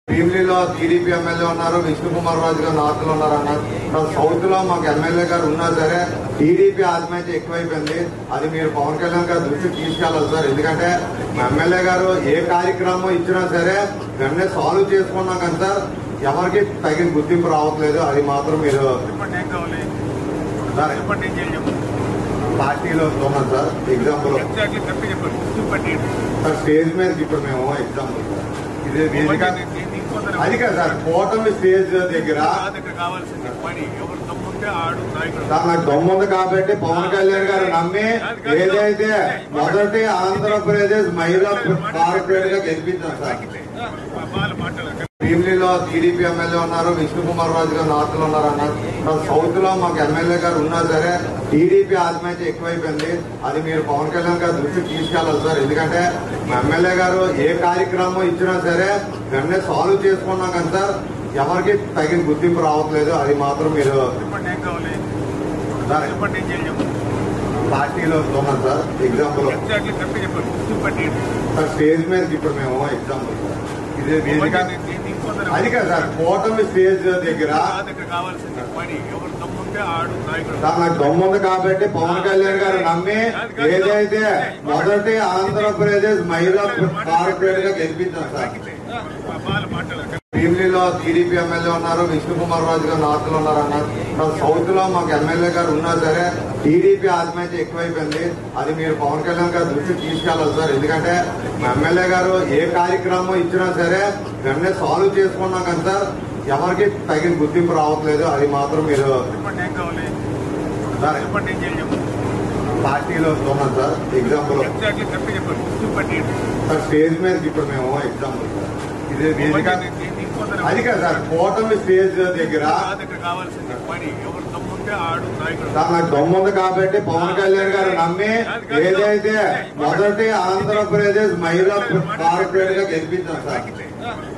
భీమిలిలో TDP MLA ఉన్నారు, విష్ణు కుమార్ రాజు గారు north లో ఉన్నారు అన్నారు. సౌత్ లో మాకు ఎమ్మెల్యే గారు ఉన్నా సరే టీడీపీ ఆత్మహత్య ఎక్కువైపోయింది. అది మీరు పవన్ కళ్యాణ్ గారు దృష్టికి తీసుకెళ్ళాలి సార్. ఎందుకంటే మా ఎమ్మెల్యే గారు ఏ కార్యక్రమం ఇచ్చినా సరే వెంటనే సాల్వ్ చేసుకున్నాం కానీ సార్ ఎవరికి తగిన గుర్తింపు రావట్లేదు. అది మాత్రం మీరు పార్టీలో ఉన్నాం సార్. ఎగ్జాంపుల్ సార్ స్టేజ్ మీద ఇప్పుడు మేము ఎగ్జాంపుల్ ఇది అది కదా సార్ కూటమి స్టేజ్ దగ్గర నాకు దమ్ముంది కాబట్టి పవన్ కళ్యాణ్ గారు నమ్మి ఏదైతే మొదటి ఆంధ్రప్రదేశ్ మహిళా కార్పొరేట్ గా గెలిపించాం సార్. భీమిలిలో టీడీపీ ఎమ్మెల్యే ఉన్నారు, విష్ణు కుమార్ రాజు గారు నార్త్ లో ఉన్నారు అన్నారు. సౌత్ లో మాకు ఎమ్మెల్యే గారు ఉన్నా సరే టీడీపీ ఆత్మహత్య ఎక్కువైపోయింది. అది మీరు పవన్ కళ్యాణ్ గారు దృష్టికి తీసుకెళ్ళాలి సార్. ఎందుకంటే మా ఎమ్మెల్యే గారు ఏ కార్యక్రమం ఇచ్చినా సరే వెంటనే సాల్వ్ చేసుకున్నాం కానీ సార్ ఎవరికి తగిన గుర్తింపు రావట్లేదు. అది మాత్రం మీరు పార్టీలో ఉన్నాం సార్. ఎగ్జాంపుల్ సార్ స్టేజ్ మీద ఇప్పుడు మేము ఎగ్జాంపుల్ ఇది అది కదా సార్ కూటమి స్టేజ్ దగ్గర నాకు దమ్ముంది కాబట్టి పవన్ కళ్యాణ్ గారు నమ్మి ఏదైతే మొదటి ఆంధ్రప్రదేశ్ మహిళా కార్పొరేట్ గా గెలిపించాం సార్. భీమిలిలో టీడీపీ ఎమ్మెల్యే ఉన్నారు, విష్ణు కుమార్ రాజు గారు నార్త్ లో ఉన్నారు అన్నారు. సౌత్ లో మాకు ఎమ్మెల్యే గారు ఉన్నా సరే టీడీపీ ఆత్మహత్య ఎక్కువైపోయింది. అది మీరు పవన్ కళ్యాణ్ గారు దృష్టికి తీసుకెళ్ళాలి సార్. ఎందుకంటే మా ఎమ్మెల్యే గారు ఏ కార్యక్రమం ఇచ్చినా సరే వెంటనే సాల్వ్ చేసుకున్నాం కానీ సార్ ఎవరికి తగిన గుర్తింపు రావట్లేదు. అది మాత్రం మీరు పార్టీలో ఉన్నాం సార్. ఎగ్జాంపుల్ సార్ స్టేజ్ మీద ఇప్పుడు మేము ఎగ్జాంపుల్ ఇది అది కదా సార్ కూటమి స్టేజ్ దగ్గర నాకు దమ్ముంది కాబట్టి పవన్ కళ్యాణ్ గారు నమ్మి ఏదైతే మొదటి ఆంధ్రప్రదేశ్ మహిళా కార్పొరేట్ గా గెలిపించాం సార్.